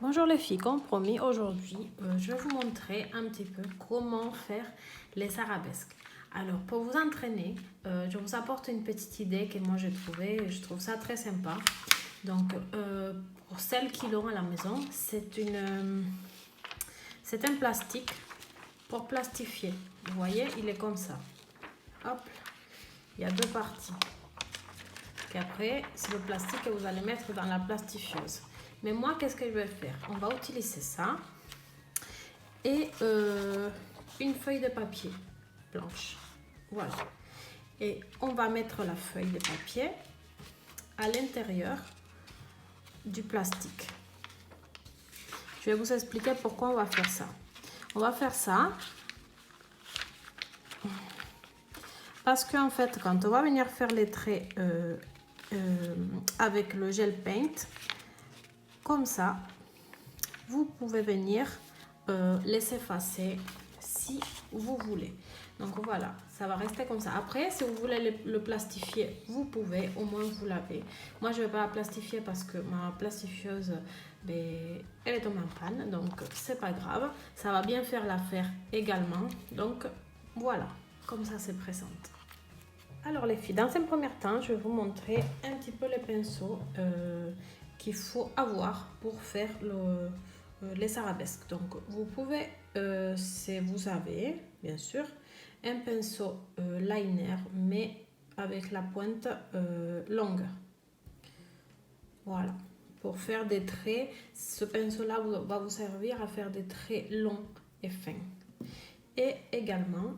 Bonjour les filles, comme promis, aujourd'hui je vais vous montrer un petit peu comment faire les arabesques. Alors pour vous entraîner, je vous apporte une petite idée que moi j'ai trouvée et je trouve ça très sympa. Donc pour celles qui l'ont à la maison, c'est un plastique pour plastifier. Vous voyez, il est comme ça. Hop, il y a deux parties. Et après, c'est le plastique que vous allez mettre dans la plastifieuse. Mais moi, qu'est-ce que je vais faire? On va utiliser ça et une feuille de papier blanche. Voilà. Et on va mettre la feuille de papier à l'intérieur du plastique. Je vais vous expliquer pourquoi on va faire ça. On va faire ça parce qu'en fait, quand on va venir faire les traits avec le gel paint, comme ça, vous pouvez venir les effacer si vous voulez. Donc voilà, ça va rester comme ça. Après, si vous voulez le plastifier, vous pouvez, au moins vous l'avez. Moi, je ne vais pas la plastifier parce que ma plastifieuse, elle est tombée en panne. Donc, c'est pas grave. Ça va bien faire l'affaire également. Donc, voilà, comme ça, c'est présente. Alors les filles, dans un premier temps, je vais vous montrer un petit peu les pinceaux qu'il faut avoir pour faire les arabesques. Donc vous pouvez, si vous avez bien sûr, un pinceau liner mais avec la pointe longue. Voilà, pour faire des traits, ce pinceau-là va vous servir à faire des traits longs et fins. Et également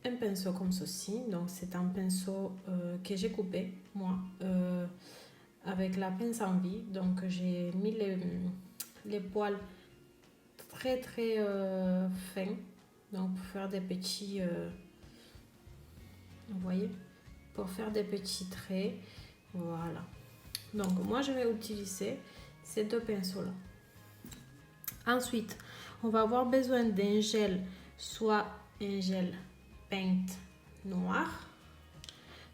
un pinceau comme ceci, donc c'est un pinceau que j'ai coupé moi avec la pince en vie, donc j'ai mis les poils très fins, donc pour faire des petits vous voyez, pour faire des petits traits. Voilà, donc moi je vais utiliser ces deux pinceaux là. Ensuite on va avoir besoin d'un gel, soit un gel paint noir,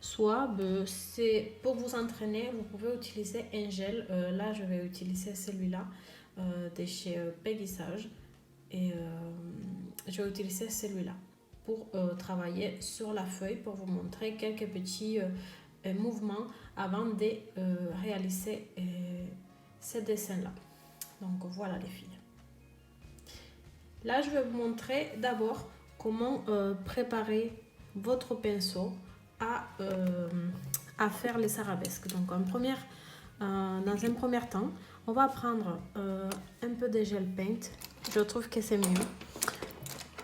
soit c'est pour vous entraîner, vous pouvez utiliser un gel. Là je vais utiliser celui-là de chez Peggy-Sage et je vais utiliser celui-là pour travailler sur la feuille, pour vous montrer quelques petits mouvements avant de réaliser ces dessins là. Donc voilà les filles, là je vais vous montrer d'abord comment préparer votre pinceau à faire les arabesques. Donc dans un premier temps, on va prendre un peu de gel paint. Je trouve que c'est mieux.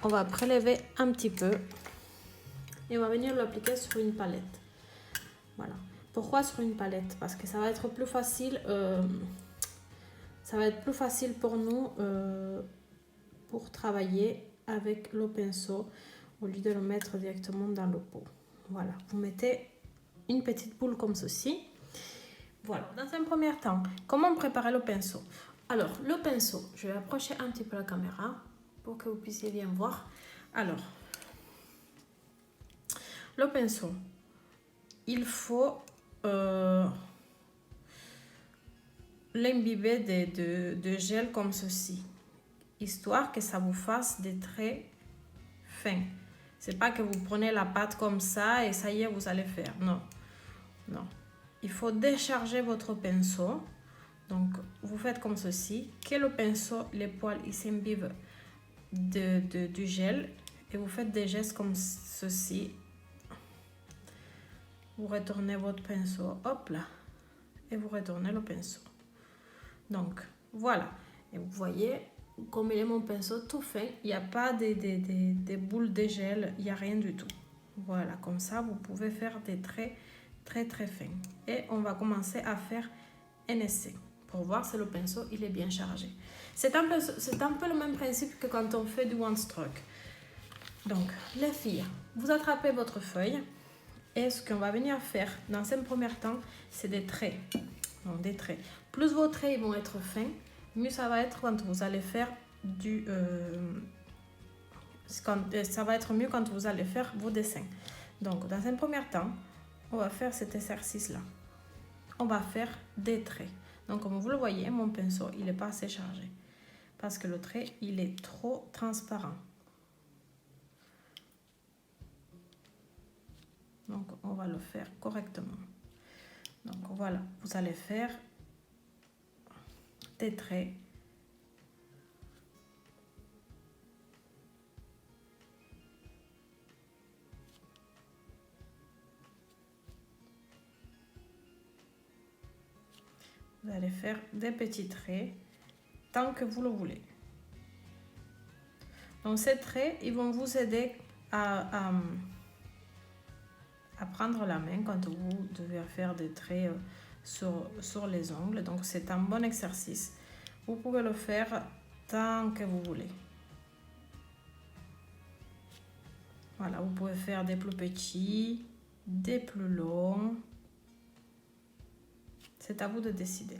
On va prélever un petit peu et on va venir l'appliquer sur une palette. Voilà. Pourquoi sur une palette? Parce que ça va être plus facile. Ça va être plus facile pour nous pour travailler avec le pinceau au lieu de le mettre directement dans le pot. Voilà, vous mettez une petite boule comme ceci. Voilà, dans un premier temps, comment préparer le pinceau? Alors, le pinceau, je vais approcher un petit peu la caméra pour que vous puissiez bien voir. Alors, le pinceau, il faut l'imbiber de gel comme ceci, histoire que ça vous fasse des traits fins. C'est pas que vous prenez la pâte comme ça et ça y est, vous allez faire. Non, non. Il faut décharger votre pinceau. Donc, vous faites comme ceci. Que le pinceau, les poils, ils s'imbibent du gel. Et vous faites des gestes comme ceci. Vous retournez votre pinceau. Hop là. Et vous retournez le pinceau. Donc, voilà. Et vous voyez, comme il est mon pinceau tout fin, il n'y a pas des boules de gel, il n'y a rien du tout. Voilà, comme ça, vous pouvez faire des traits très fins. Et on va commencer à faire un essai pour voir si le pinceau il est bien chargé. C'est un peu le même principe que quand on fait du one stroke. Donc, les filles, vous attrapez votre feuille et ce qu'on va venir faire dans un premier temps, c'est des traits. Donc, des traits. Plus vos traits vont être fins, mieux ça va être quand vous allez faire ça va être mieux quand vous allez faire vos dessins. Donc, dans un premier temps, on va faire cet exercice-là. On va faire des traits. Donc, comme vous le voyez, mon pinceau, il n'est pas assez chargé. parce que le trait, il est trop transparent. Donc, on va le faire correctement. Donc, voilà, vous allez faire des traits. Vous allez faire des petits traits tant que vous le voulez. Donc ces traits, ils vont vous aider à prendre la main quand vous devez faire des traits sur les ongles. Donc c'est un bon exercice. Vous pouvez le faire tant que vous voulez. Voilà, vous pouvez faire des plus petits, des plus longs. C'est à vous de décider.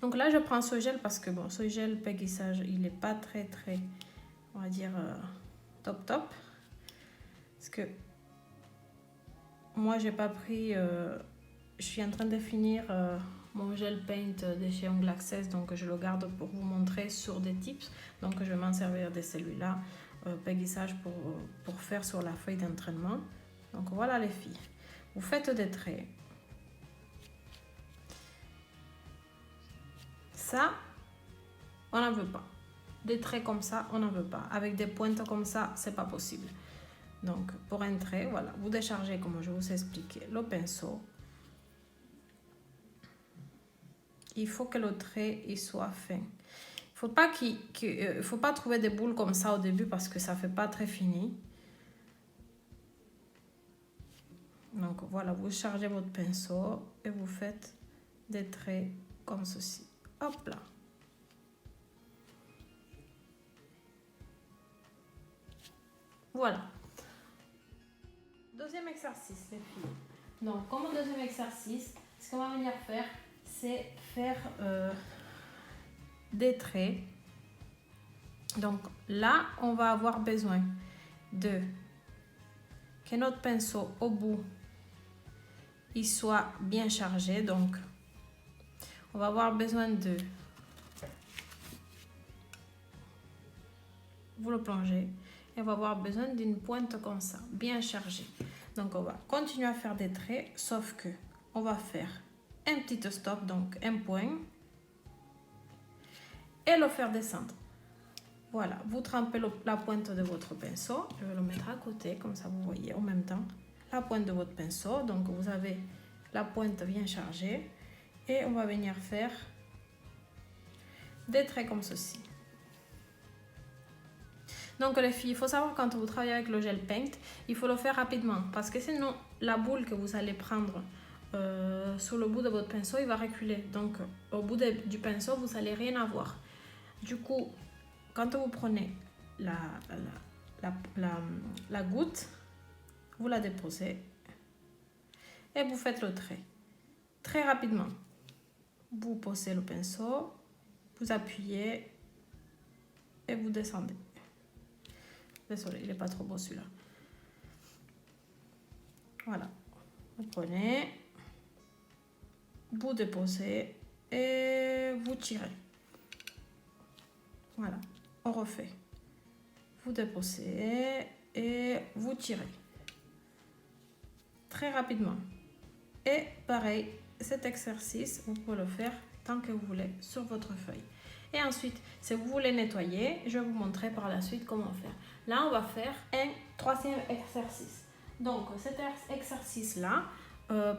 Donc là, je prends ce gel parce que bon, ce gel Peggy Sage, il n'est pas très, on va dire, top. Parce que moi, j'ai pas pris... je suis en train de finir mon gel paint de chez Ongles Access, donc je le garde pour vous montrer sur des tips. Donc je vais m'en servir de celui-là, Peggy Sage, pour faire sur la feuille d'entraînement. Donc voilà les filles. Vous faites des traits. Ça, on n'en veut pas. Des traits comme ça, on n'en veut pas. Avec des pointes comme ça, c'est pas possible. Donc, pour un trait, voilà, vous déchargez, comme je vous ai expliqué, le pinceau. Il faut que le trait il soit fin. Il faut pas trouver des boules comme ça au début parce que ça fait pas très fini. Donc, voilà, vous chargez votre pinceau et vous faites des traits comme ceci. Hop là. Voilà. Deuxième exercice, les filles. Donc, comme deuxième exercice, ce qu'on va venir faire, c'est faire des traits. Donc là, on va avoir besoin de que notre pinceau au bout, il soit bien chargé. Donc, on va avoir besoin de... Vous le plongez. Et on va avoir besoin d'une pointe comme ça, bien chargée. Donc, on va continuer à faire des traits, sauf que on va faire un petit stop, donc un point, et le faire descendre. Voilà, vous trempez la pointe de votre pinceau. Je vais le mettre à côté, comme ça vous voyez en même temps la pointe de votre pinceau. Donc, vous avez la pointe bien chargée. Et on va venir faire des traits comme ceci. Donc les filles, il faut savoir quand vous travaillez avec le gel paint, il faut le faire rapidement parce que sinon la boule que vous allez prendre sur le bout de votre pinceau, il va reculer. Donc au bout du pinceau, vous n'allez rien avoir. Du coup, quand vous prenez la goutte, vous la déposez et vous faites le trait. Très rapidement, vous posez le pinceau, vous appuyez et vous descendez. Désolée, il n'est pas trop beau celui-là. Voilà. Vous prenez, vous déposez et vous tirez. Voilà. On refait. Vous déposez et vous tirez. Très rapidement. Et pareil, cet exercice, vous pouvez le faire tant que vous voulez sur votre feuille. Et ensuite, si vous voulez nettoyer, je vais vous montrer par la suite comment faire. Là, on va faire un troisième exercice. Donc, cet exercice-là,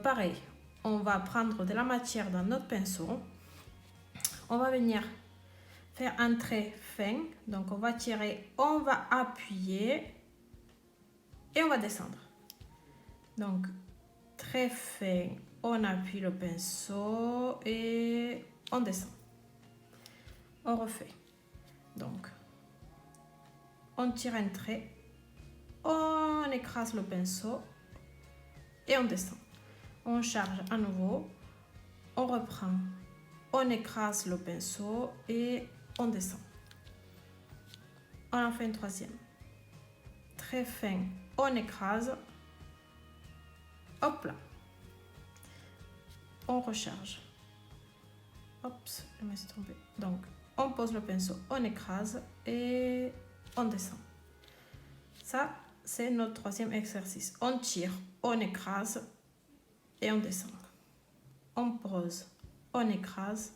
pareil, on va prendre de la matière dans notre pinceau. On va venir faire un trait fin. Donc, on va tirer, on va appuyer et on va descendre. Donc, très fin, on appuie le pinceau et on descend. On refait. Donc, on tire un trait, on écrase le pinceau et on descend. On charge à nouveau, on reprend, on écrase le pinceau et on descend. On en fait une troisième. Très fin, on écrase. Hop là. On recharge. Oups, je me suis trompée. Donc, on pose le pinceau, on écrase et on descend. Ça, c'est notre troisième exercice. On tire, on écrase et on descend. On pose, on écrase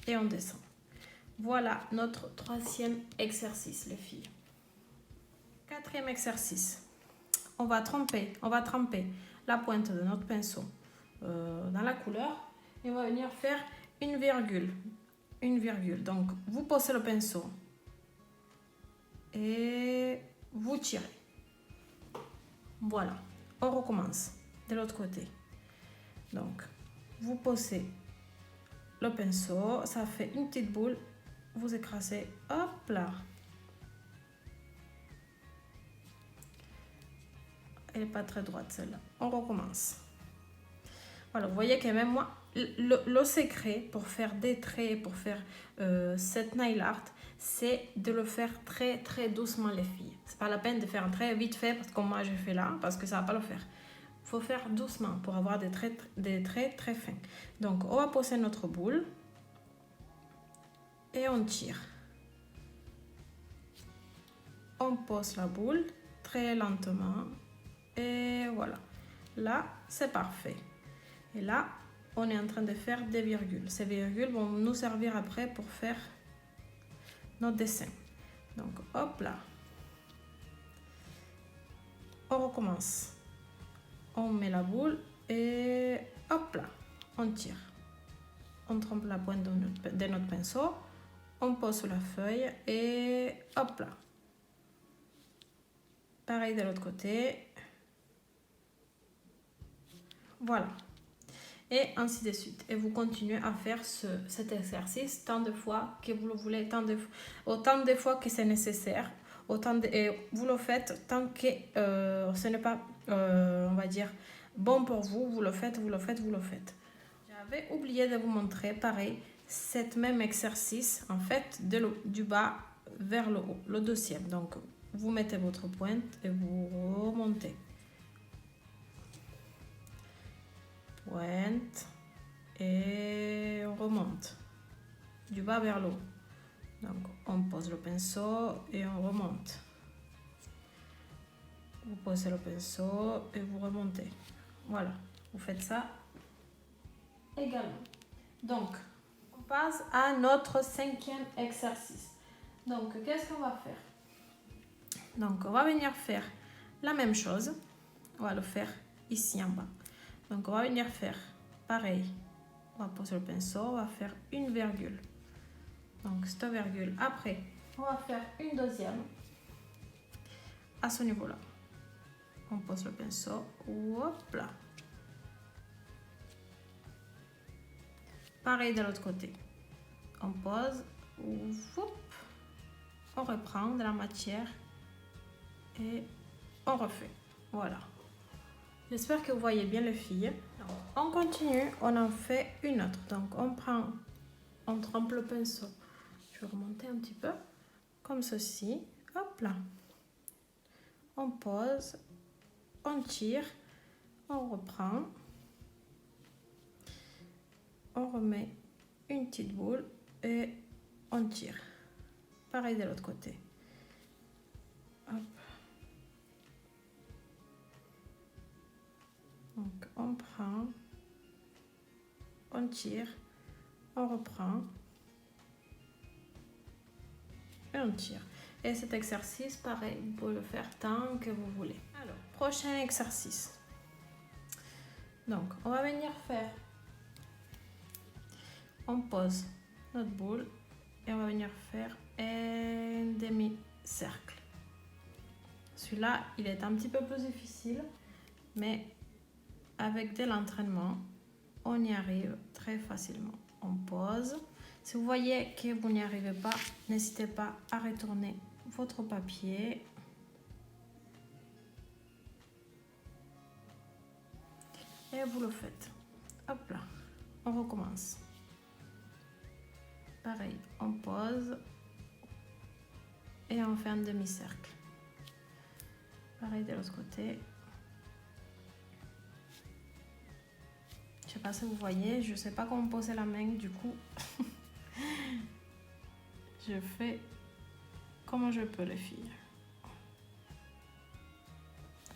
et on descend. Voilà notre troisième exercice, les filles. Quatrième exercice. On va tremper la pointe de notre pinceau dans la couleur et on va venir faire une virgule. Une virgule. Donc, vous posez le pinceau et vous tirez. Voilà. On recommence de l'autre côté. Donc, vous posez le pinceau, ça fait une petite boule, vous écrasez, hop là. Elle n'est pas très droite celle-là. On recommence. Voilà, vous voyez que même moi, le secret pour faire des traits, pour faire cette nail art, c'est de le faire très très doucement les filles. C'est pas la peine de faire un trait vite fait parce que comme moi j'ai fait là, parce que ça va pas le faire. Il faut faire doucement pour avoir des traits très fins. Donc on va poser notre boule et on tire. On pose la boule très lentement et voilà. Là, c'est parfait. Et là, on est en train de faire des virgules. Ces virgules vont nous servir après pour faire notre dessin. Donc, hop là. On recommence. On met la boule et hop là. On tire. On trempe la pointe de notre pinceau. On pose sur la feuille et hop là. Pareil de l'autre côté. Voilà. Et ainsi de suite. Et vous continuez à faire cet exercice tant de fois que vous le voulez, autant de fois que c'est nécessaire. Et vous le faites tant que ce n'est pas, on va dire, bon pour vous. Vous le faites. J'avais oublié de vous montrer, pareil, cet même exercice, en fait, du bas vers le haut, le deuxième. Donc, vous mettez votre pointe et vous remontez. Pointe et on remonte du bas vers le haut. Donc on pose le pinceau et on remonte. Vous posez le pinceau et vous remontez. Voilà, vous faites ça également. Donc on passe à notre cinquième exercice. Donc qu'est-ce qu'on va faire? Donc on va venir faire la même chose. On va le faire ici en bas. Donc, on va venir faire pareil. On va poser le pinceau, on va faire une virgule. Donc, cette virgule. Après, on va faire une deuxième à ce niveau-là. On pose le pinceau. Hop là. Pareil de l'autre côté. On pose. On reprend de la matière et on refait. Voilà. J'espère que vous voyez bien les filles. Alors, on continue, on en fait une autre. Donc on trempe le pinceau. Je vais remonter un petit peu, comme ceci. Hop là. On pose, on tire, on reprend. On remet une petite boule et on tire. Pareil de l'autre côté. Hop. Donc on prend, on tire, on reprend et on tire. Et cet exercice, pareil, vous pouvez le faire tant que vous voulez. Alors, prochain exercice. Donc, on va venir faire, on pose notre boule et on va venir faire un demi-cercle. Celui-là, il est un petit peu plus difficile, mais avec de l'entraînement, on y arrive très facilement. On pose. Si vous voyez que vous n'y arrivez pas, n'hésitez pas à retourner votre papier. Et vous le faites. Hop là. On recommence. Pareil, on pose. Et on fait un demi-cercle. Pareil de l'autre côté. Je sais pas si vous voyez, je sais pas comment poser la main du coup. je fais comme je peux, les filles.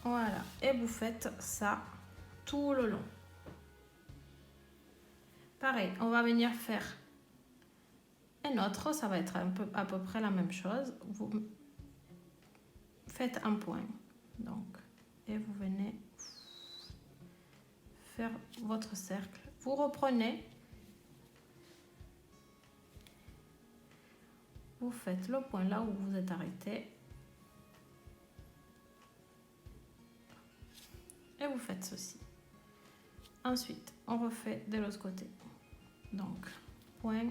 Voilà, et vous faites ça tout le long. Pareil, on va venir faire un autre, ça va être à peu près la même chose. Vous faites un point, donc, et vous venez faire votre cercle. Vous reprenez, vous faites le point là où vous êtes arrêté, et vous faites ceci. Ensuite, on refait de l'autre côté. Donc, point.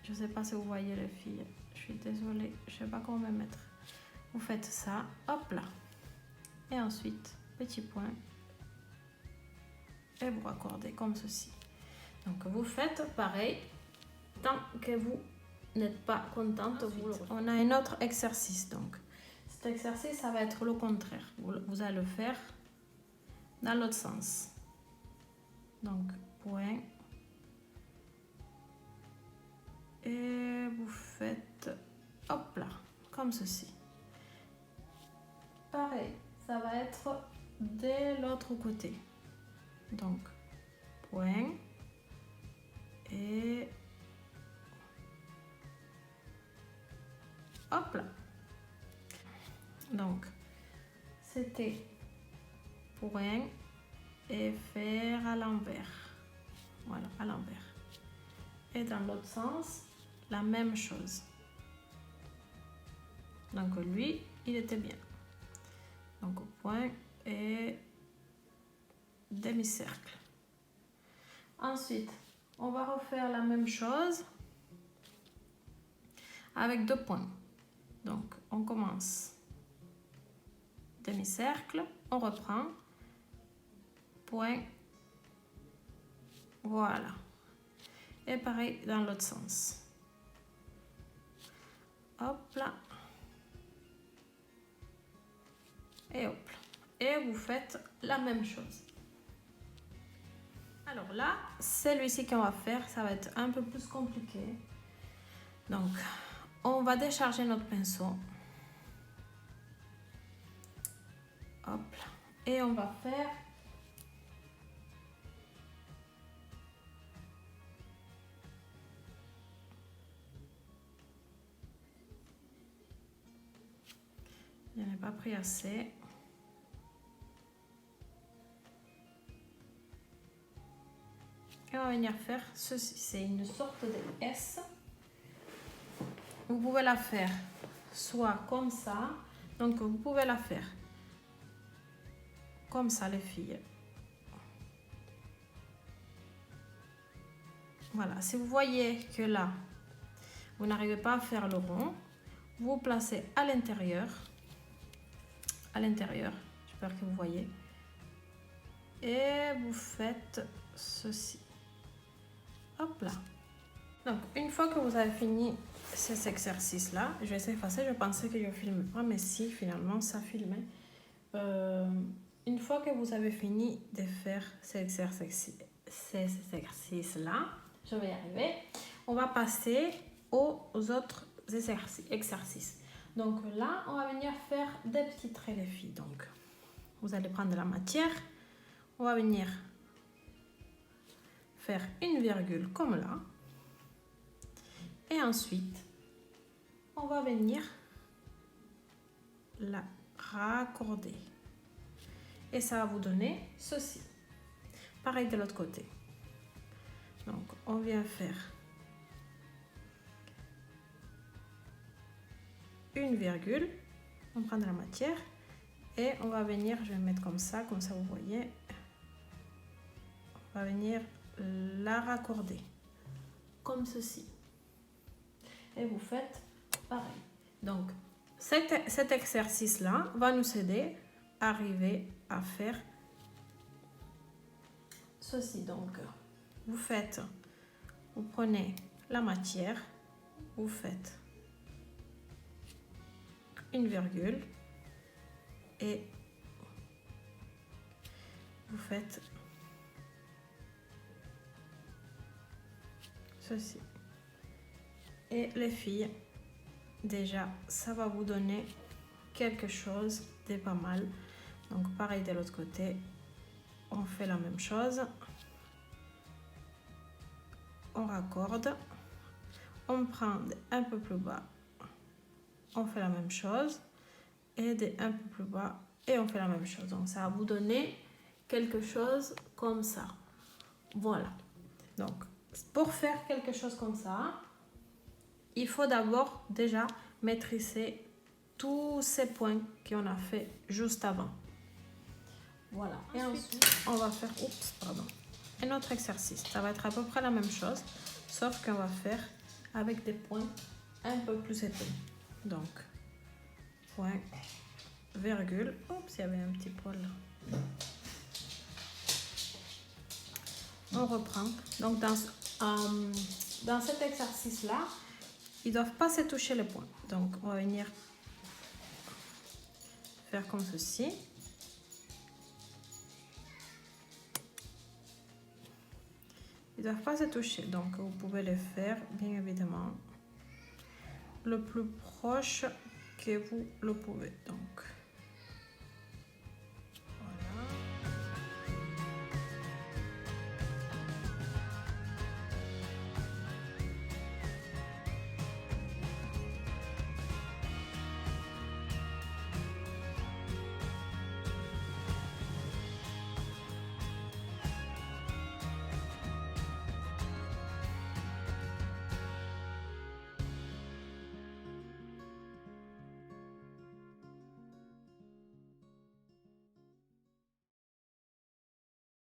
Je ne sais pas si vous voyez les filles. Je suis désolée, je ne sais pas comment me mettre. Vous faites ça, hop là. Et ensuite, petit point. Et vous raccordez comme ceci. Donc, vous faites pareil. Tant que vous n'êtes pas contente, on a un autre exercice. Donc, cet exercice, ça va être le contraire. Vous allez le faire dans l'autre sens. Donc, point. Et vous faites, hop là, comme ceci. Pareil, ça va être de l'autre côté. Donc, point. Et hop là. Donc, c'était point et faire à l'envers. Voilà, à l'envers. Et dans l'autre sens, la même chose. Donc lui, il était bien. Donc point et demi-cercle. Ensuite, on va refaire la même chose avec 2 points. Donc on commence demi-cercle, on reprend, point, voilà. Et pareil dans l'autre sens. Hop là. Et hop là. Et vous faites la même chose. Alors là, celui-ci qu'on va faire, ça va être un peu plus compliqué. Donc, on va décharger notre pinceau. Hop là. Et on va faire je n'ai pas pris assez. Et on va venir faire ceci. C'est une sorte de S. Vous pouvez la faire soit comme ça. Donc, vous pouvez la faire comme ça, les filles. Voilà. Si vous voyez que là, vous n'arrivez pas à faire le rond, vous placez à l'intérieur. À l'intérieur. J'espère que vous voyez. Et vous faites ceci. Hop là. Donc, une fois que vous avez fini ces exercices-là, je vais s'effacer. Je pensais que je ne filmais pas, mais si, finalement, ça filmait. Une fois que vous avez fini de faire ces exercices-là, je vais y arriver, on va passer aux autres exercices. Donc là, on va venir faire des petits traits, les filles. Donc, vous allez prendre de la matière. On va venir faire une virgule comme là. Et ensuite, on va venir la raccorder. Et ça va vous donner ceci. Pareil de l'autre côté. Donc, on vient faire une virgule. On prend de la matière. Et on va venir, je vais mettre comme ça vous voyez. On va venir la raccorder. Comme ceci. Et vous faites pareil. Donc, cet exercice-là va nous aider à arriver à faire ceci. Donc, vous prenez la matière, vous faites une virgule et vous faites ceci. Et les filles, déjà, ça va vous donner quelque chose de pas mal. Donc pareil de l'autre côté, on fait la même chose. On raccorde. On prend un peu plus bas. On fait la même chose. Et un peu plus bas. Et on fait la même chose. Donc ça va vous donner quelque chose comme ça. Voilà. Donc pour faire quelque chose comme ça, il faut d'abord déjà maîtriser tous ces points qu'on a fait juste avant. Voilà. Et ensuite, on va faire un autre exercice. Ça va être à peu près la même chose, sauf qu'on va faire avec des points un peu plus épais. Donc, point, virgule. Oups, il y avait un petit poil là. On reprend. Donc, dans cet exercice-là, ils ne doivent pas se toucher les points. Donc, on va venir faire comme ceci. Ils ne doivent pas se toucher. Donc, vous pouvez les faire, bien évidemment, le plus proche que vous le pouvez. Donc,